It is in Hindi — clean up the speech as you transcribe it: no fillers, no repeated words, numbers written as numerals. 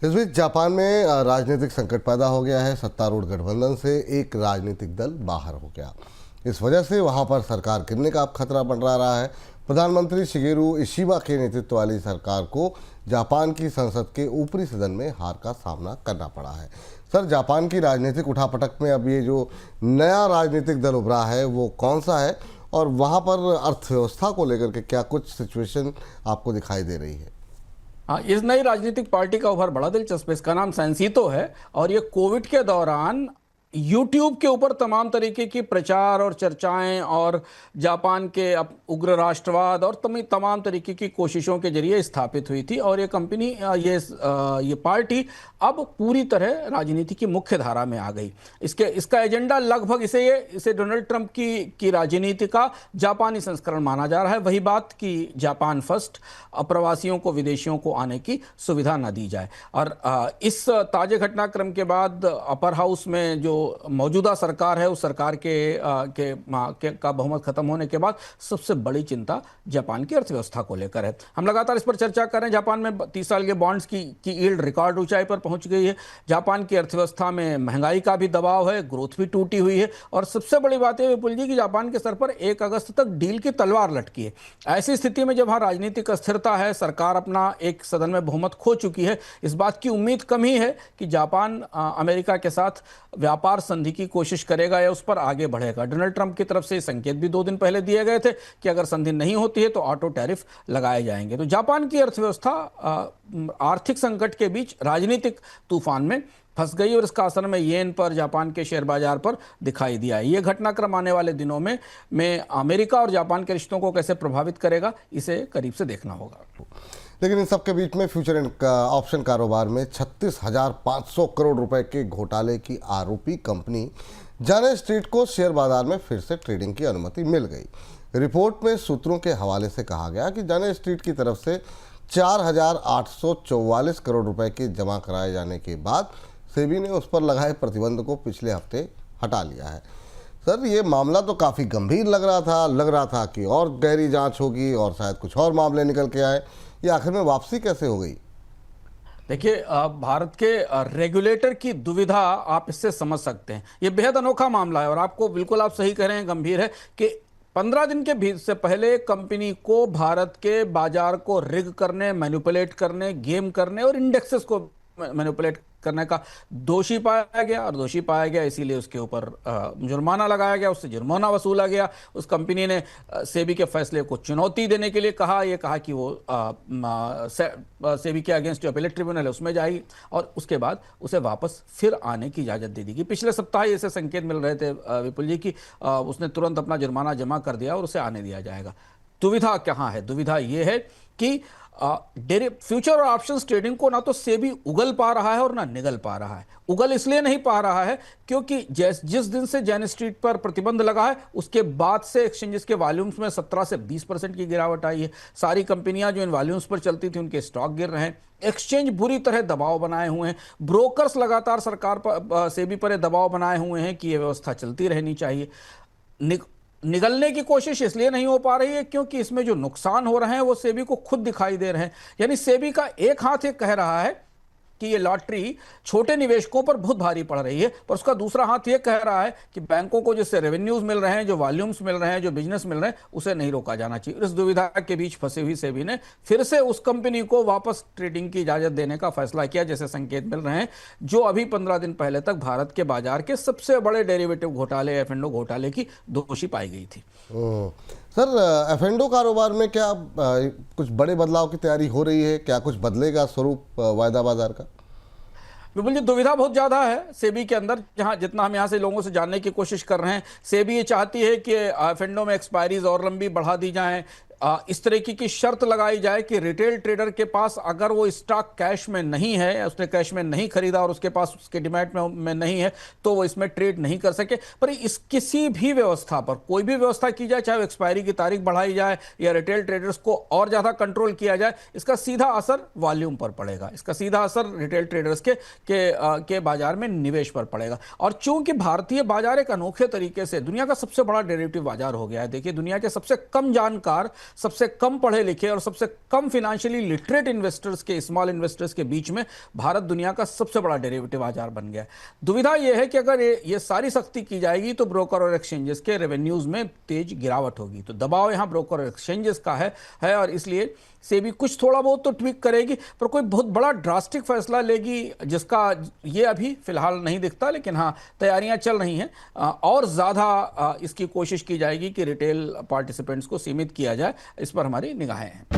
इस बीच जापान में राजनीतिक संकट पैदा हो गया है। सत्तारूढ़ गठबंधन से एक राजनीतिक दल बाहर हो गया। इस वजह से वहां पर सरकार गिरने का अब खतरा मंडरा रहा है। प्रधानमंत्री शिगेरू इशिबा के नेतृत्व वाली सरकार को जापान की संसद के ऊपरी सदन में हार का सामना करना पड़ा है। सर, जापान की राजनीतिक उठापटक में अब ये जो नया राजनीतिक दल उभरा है वो कौन सा है, और वहाँ पर अर्थव्यवस्था को लेकर के क्या कुछ सिचुएशन आपको दिखाई दे रही है? हाँ, इस नई राजनीतिक पार्टी का उभर बड़ा दिलचस्प है। इसका नाम सेंसितो है और ये कोविड के दौरान यूट्यूब के ऊपर तमाम तरीके की प्रचार और चर्चाएं और जापान के उग्र राष्ट्रवाद और तमाम तरीके की कोशिशों के जरिए स्थापित हुई थी। और ये कंपनी ये पार्टी अब पूरी तरह राजनीति की मुख्य धारा में आ गई। इसका एजेंडा लगभग इसे डोनाल्ड ट्रंप की राजनीति का जापानी संस्करण माना जा रहा है। वही बात कि जापान फर्स्ट, अप्रवासियों को, विदेशियों को आने की सुविधा न दी जाए। और इस ताजे घटनाक्रम के बाद अपर हाउस में जो मौजूदा सरकार है उस सरकार का बहुमत खत्म होने के बाद सबसे बड़ी चिंता जापान की अर्थव्यवस्था को लेकर है। हम लगातार इस पर चर्चा कर रहे हैं। जापान में 30 साल के बॉन्ड्स की यील्ड रिकॉर्ड ऊंचाई पर पहुंच गई है। जापान की अर्थव्यवस्था में महंगाई का भी दबाव है, ग्रोथ भी टूटी हुई है। और सबसे बड़ी बात है विपुल जी कि जापान के सर पर 1 अगस्त तक डील की तलवार लटकी है। ऐसी स्थिति में जब वहां राजनीतिक अस्थिरता है, सरकार अपना एक सदन में बहुमत खो चुकी है, इस बात की उम्मीद कम ही है कि जापान अमेरिका के साथ व्यापार संधि की कोशिश करेगा या उस पर आगे बढ़ेगा। डोनाल्ड ट्रंप की तरफ से संकेत भी 2 दिन पहले दिए गए थे कि अगर संधि नहीं होती है तो ऑटो टैरिफ लगाए जाएंगे। तो जापान की अर्थव्यवस्था आर्थिक संकट के बीच राजनीतिक तूफान में फंस गई और इसका असर में येन पर, जापान के शेयर बाजार पर दिखाई दिया है। ये घटनाक्रम आने वाले दिनों में अमेरिका और जापान के रिश्तों को कैसे प्रभावित करेगा, इसे करीब से देखना होगा। लेकिन इन सबके बीच में फ्यूचर एंड ऑप्शन कारोबार में 36,500 करोड़ रुपए के घोटाले की आरोपी कंपनी जाने स्ट्रीट को शेयर बाजार में फिर से ट्रेडिंग की अनुमति मिल गई। रिपोर्ट में सूत्रों के हवाले से कहा गया कि जाने स्ट्रीट की तरफ से 4,844 करोड़ रुपए के जमा कराए जाने के बाद सेबी ने उस पर लगाए प्रतिबंध को पिछले हफ्ते हटा लिया है। सर, ये मामला तो काफ़ी गंभीर लग रहा था कि और गहरी जांच होगी और शायद कुछ और मामले निकल के आए। ये आखिर में वापसी कैसे हो गई? देखिए, भारत के रेगुलेटर की दुविधा आप इससे समझ सकते हैं। ये बेहद अनोखा मामला है और आपको बिल्कुल आप सही कह रहे हैं, गंभीर है कि 15 दिन के भीतर से पहले कंपनी को भारत के बाजार को रिग करने, मैनिपुलेट करने, गेम करने और इंडेक्सेस को मैनिपुलेट करने का दोषी पाया गया। और दोषी पाया गया इसीलिए उसके ऊपर जुर्माना लगाया गया, उससे जुर्माना वसूला गया। उस कंपनी ने सेबी के फैसले को चुनौती देने के लिए कहा कि वो सेबी के अगेंस्ट जो अपीलेट ट्रिब्यूनल है उसमें जाएगी और उसके बाद उसे वापस फिर आने की इजाज़त दे दी गई। पिछले सप्ताह ऐसे संकेत मिल रहे थे विपुल जी की उसने तुरंत अपना जुर्माना जमा कर दिया और उसे आने दिया जाएगा। दुविधा कहाँ है? दुविधा ये है कि फ्यूचर और ऑप्शंस ट्रेडिंग को ना तो सेबी उगल पा रहा है और ना निगल पा रहा है। उगल इसलिए नहीं पा रहा है क्योंकि जिस दिन से जैन स्ट्रीट पर प्रतिबंध लगा है उसके बाद से एक्सचेंजेस के वॉल्यूम्स में 17 से 20% की गिरावट आई है। सारी कंपनियां जो इन वॉल्यूम्स पर चलती थी उनके स्टॉक गिर रहे हैं। एक्सचेंज बुरी तरह दबाव बनाए हुए हैं। ब्रोकर्स लगातार सरकार पर, सेबी पर दबाव बनाए हुए हैं कि यह व्यवस्था चलती रहनी चाहिए। निगलने की कोशिश इसलिए नहीं हो पा रही है क्योंकि इसमें जो नुकसान हो रहे हैं वो सेबी को खुद दिखाई दे रहे हैं। यानी सेबी का एक हाथ ये कह रहा है कि ये लॉटरी छोटे निवेशकों पर बहुत भारी पड़ रही है, पर उसका दूसरा हाथ ये कह रहा है कि बैंकों को जिससे रेवेन्यूज मिल रहे हैं, जो वॉल्यूम्स मिल रहे हैं, जो बिजनेस मिल रहे हैं, उसे नहीं रोका जाना चाहिए। इस दुविधा के बीच फंसी हुई सेबी ने फिर से उस कंपनी को वापस ट्रेडिंग की इजाजत देने का फैसला किया, जैसे संकेत मिल रहे हैं, जो अभी 15 दिन पहले तक भारत के बाजार के सबसे बड़े डेरिवेटिव घोटाले, एफ&ओ घोटाले की दोषी पाई गई थी। सर, एफ&ओ कारोबार में क्या कुछ बड़े बदलाव की तैयारी हो रही है? क्या कुछ बदलेगा स्वरूप वायदा बाजार का? बिल्कुल जी, दुविधा बहुत ज़्यादा है सेबी के अंदर। जहां जितना हम यहाँ से लोगों से जानने की कोशिश कर रहे हैं, सेबी ये चाहती है कि एफ&ओ में एक्सपायरीज और लंबी बढ़ा दी जाएं। इस तरीके की शर्त लगाई जाए कि रिटेल ट्रेडर के पास अगर वो स्टॉक कैश में नहीं है, उसने कैश में नहीं खरीदा और उसके पास उसके डिमैट में नहीं है, तो वो इसमें ट्रेड नहीं कर सके। पर इस किसी भी व्यवस्था पर कोई भी व्यवस्था की जाए, चाहे वो एक्सपायरी की तारीख बढ़ाई जाए या रिटेल ट्रेडर्स को और ज़्यादा कंट्रोल किया जाए, इसका सीधा असर वॉल्यूम पर पड़ेगा। इसका सीधा असर रिटेल ट्रेडर्स के बाजार में निवेश पर पड़ेगा। और चूंकि भारतीय बाजार एक अनोखे तरीके से दुनिया का सबसे बड़ा डेरिवेटिव बाजार हो गया है। देखिए, दुनिया के सबसे कम जानकार सबसे कम पढ़े लिखे और सबसे कम फाइनेंशियली लिटरेट इन्वेस्टर्स के, स्मॉल इन्वेस्टर्स के बीच में भारत दुनिया का सबसे बड़ा डेरिवेटिव बाजार बन गया है। दुविधा यह है कि अगर ये सारी सख्ती की जाएगी तो ब्रोकर और एक्सचेंजेस के रेवेन्यूज में तेज गिरावट होगी। तो दबाव यहां ब्रोकर और एक्सचेंजेस का है और इसलिए सेबी कुछ थोड़ा बहुत तो ट्वीक करेगी, पर कोई बहुत बड़ा ड्रास्टिक फैसला लेगी जिसका ये अभी फिलहाल नहीं दिखता। लेकिन हाँ, तैयारियां चल रही हैं और ज़्यादा इसकी कोशिश की जाएगी कि रिटेल पार्टिसिपेंट्स को सीमित किया जाए। इस पर हमारी निगाहें हैं।